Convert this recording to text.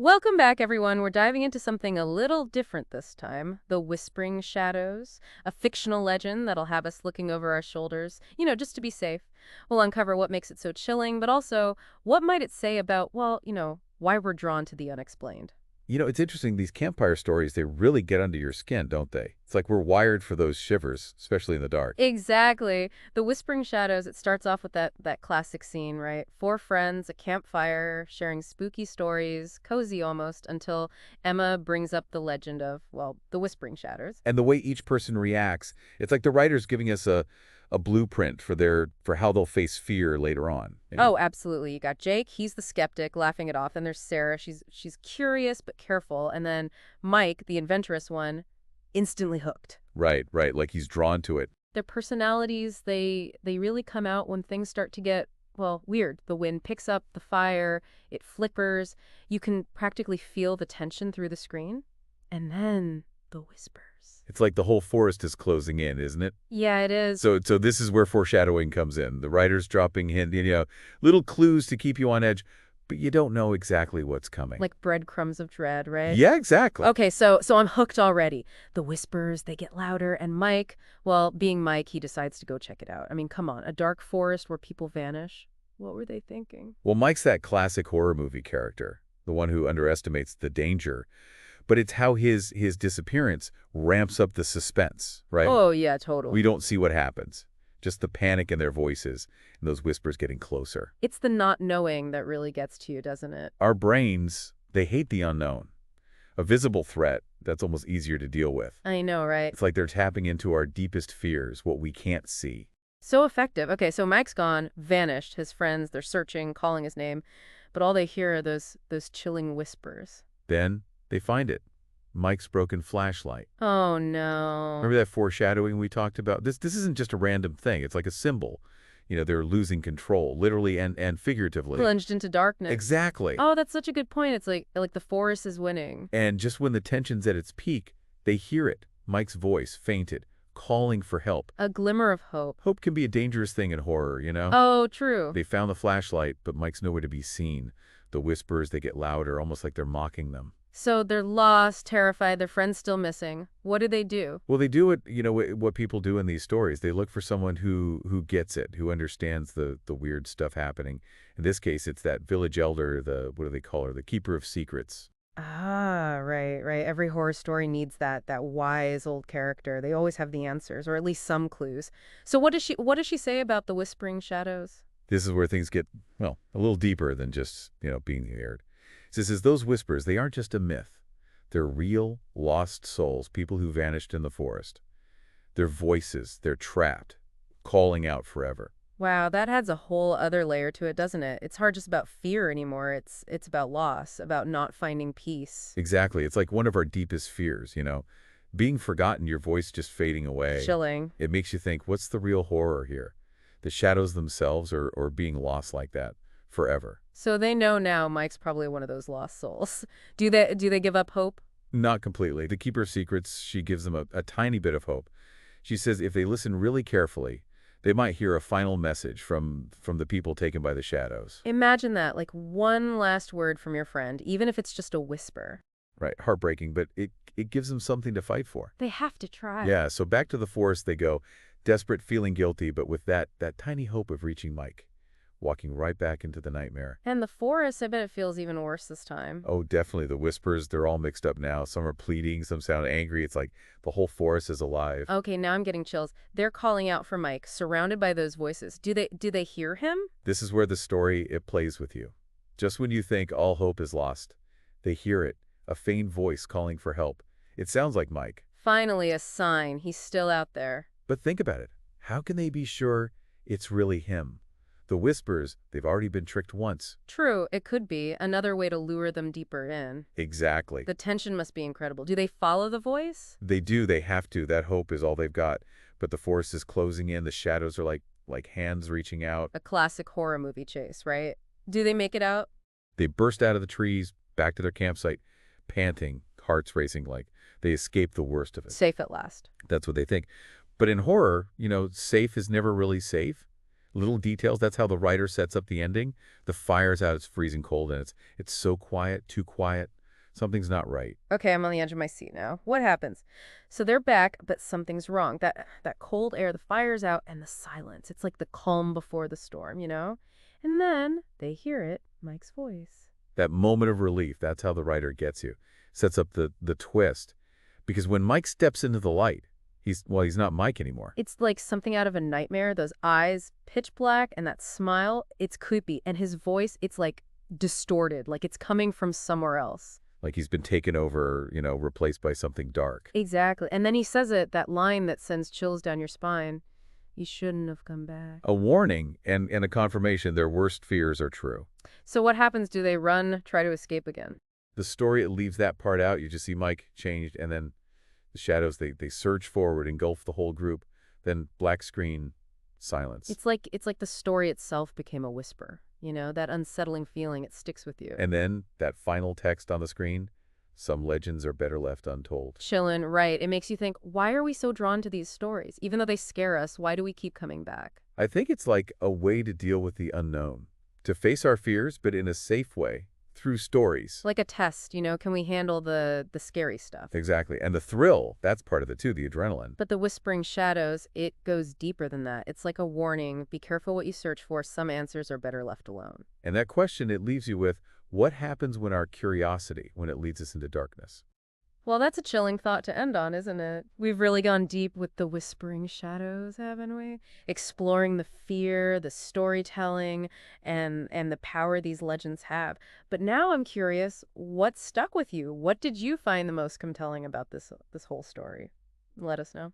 Welcome back, everyone. We're diving into something a little different this time. The Whispering Shadows, a fictional legend that'll have us looking over our shoulders, just to be safe. We'll uncover what makes it so chilling, but also what might it say about, why we're drawn to the unexplained. It's interesting. These campfire stories, they really get under your skin, don't they? It's like we're wired for those shivers, especially in the dark. Exactly. The Whispering Shadows, it starts off with that classic scene, right? Four friends, a campfire, sharing spooky stories, cozy almost, until Emma brings up the legend of, the Whispering Shadows. And the way each person reacts, it's like the writer's giving us a blueprint for how they'll face fear later on. Oh, absolutely. You got Jake, he's the skeptic, laughing it off, and there's Sarah, she's curious but careful, and then Mike, the adventurous one, instantly hooked. Right, right. Like he's drawn to it. Their personalities, they really come out when things start to get, weird. The wind picks up the fire, it flickers. You can practically feel the tension through the screen. And then the whispers. It's like the whole forest is closing in, isn't it? Yeah, it is. So this is where foreshadowing comes in. The writer's dropping little clues to keep you on edge, but you don't know exactly what's coming. Like breadcrumbs of dread, right? Yeah, exactly. Okay, so I'm hooked already. The whispers, they get louder, and Mike, being Mike, he decides to go check it out. I mean, come on, a dark forest where people vanish. What were they thinking? Well, Mike's that classic horror movie character, the one who underestimates the danger. But it's how his disappearance ramps up the suspense, right? Oh, yeah, totally. We don't see what happens. Just the panic in their voices and those whispers getting closer. It's the not knowing that really gets to you, doesn't it? Our brains, they hate the unknown. A visible threat, that's almost easier to deal with. I know, right? It's like they're tapping into our deepest fears, what we can't see. So effective. Okay, so Mike's gone, vanished. His friends, they're searching, calling his name, but all they hear are those chilling whispers. Then they find it. Mike's broken flashlight. Oh, no. Remember that foreshadowing we talked about? This isn't just a random thing. It's like a symbol. They're losing control, literally and figuratively. Plunged into darkness. Exactly. Oh, that's such a good point. It's like the forest is winning. And just when the tension's at its peak, they hear it. Mike's voice, fainted, calling for help. A glimmer of hope. Hope can be a dangerous thing in horror. Oh, true. They found the flashlight, but Mike's nowhere to be seen. The whispers, they get louder, almost like they're mocking them. So they're lost, terrified, their friend's still missing. What do? Well, they do what people do in these stories. They look for someone who gets it, who understands the weird stuff happening. In this case, it's that village elder, what do they call her? The keeper of secrets. Ah, right, right. Every horror story needs that wise old character. They always have the answers, or at least some clues. So what does she say about the whispering shadows? This is where things get, a little deeper than just, being scared. It says those whispers, they aren't just a myth. They're real, lost souls, people who vanished in the forest. Their voices, they're trapped, calling out forever. Wow, that adds a whole other layer to it, doesn't it? It's hard just about fear anymore. It's about loss, about not finding peace. Exactly. It's like one of our deepest fears, Being forgotten, your voice just fading away. Chilling. It makes you think, what's the real horror here? The shadows themselves or being lost like that forever? So they know now Mike's probably one of those lost souls. Do they give up hope? Not completely. The keeper of secrets, she gives them a tiny bit of hope. She says if they listen really carefully, they might hear a final message from the people taken by the shadows. Imagine that, like one last word from your friend, even if it's just a whisper. Right, heartbreaking, but it gives them something to fight for. They have to try. Yeah, so back to the forest they go, desperate, feeling guilty, but with that tiny hope of reaching Mike, walking right back into the nightmare. And the forest, I bet it feels even worse this time. Oh, definitely. The whispers, they're all mixed up now. Some are pleading, some sound angry. It's like the whole forest is alive. Okay, now I'm getting chills. They're calling out for Mike, surrounded by those voices. Do they hear him? This is where the story, it plays with you. Just when you think all hope is lost, they hear it, a faint voice calling for help. It sounds like Mike. Finally, a sign. He's still out there. But think about it. How can they be sure it's really him? The whispers, they've already been tricked once. True, it could be another way to lure them deeper in. Exactly. The tension must be incredible. Do they follow the voice? They do. They have to. That hope is all they've got. But the forest is closing in. The shadows are like hands reaching out. A classic horror movie chase, right? Do they make it out? They burst out of the trees, back to their campsite, panting, hearts racing like they escaped the worst of it. Safe at last. That's what they think. But in horror, safe is never really safe. Little details, that's how the writer sets up the ending. The fire's out, it's freezing cold, and it's so quiet, too quiet. Something's not right. Okay, I'm on the edge of my seat now. What happens? So they're back, but something's wrong. That cold air, the fire's out, and the silence. It's like the calm before the storm, you know? And then they hear it, Mike's voice. That moment of relief, that's how the writer gets you. Sets up the twist. Because when Mike steps into the light, he's not Mike anymore. It's like something out of a nightmare. Those eyes, pitch black, and that smile, it's creepy. And his voice, it's like distorted, like it's coming from somewhere else. Like he's been taken over, replaced by something dark. Exactly. And then he says it, that line that sends chills down your spine. You shouldn't have come back. A warning and a confirmation their worst fears are true. So what happens? Do they run, try to escape again? The story, it leaves that part out. You just see Mike changed, and then the shadows, they surge forward, engulf the whole group. Then black screen, silence. It's like the story itself became a whisper. That unsettling feeling, it sticks with you. And then that final text on the screen, some legends are better left untold. Chillin', right. It makes you think, why are we so drawn to these stories? Even though they scare us, why do we keep coming back? I think it's like a way to deal with the unknown. To face our fears, but in a safe way, through stories. Like a test, can we handle the scary stuff? Exactly. And the thrill, that's part of it too, the adrenaline. But the whispering shadows, it goes deeper than that. It's like a warning. Be careful what you search for. Some answers are better left alone. And that question, it leaves you with, what happens when our curiosity, when it leads us into darkness? Well, that's a chilling thought to end on, isn't it? We've really gone deep with the whispering shadows, haven't we? Exploring the fear, the storytelling, and the power these legends have. But now I'm curious, what stuck with you? What did you find the most compelling about this whole story? Let us know.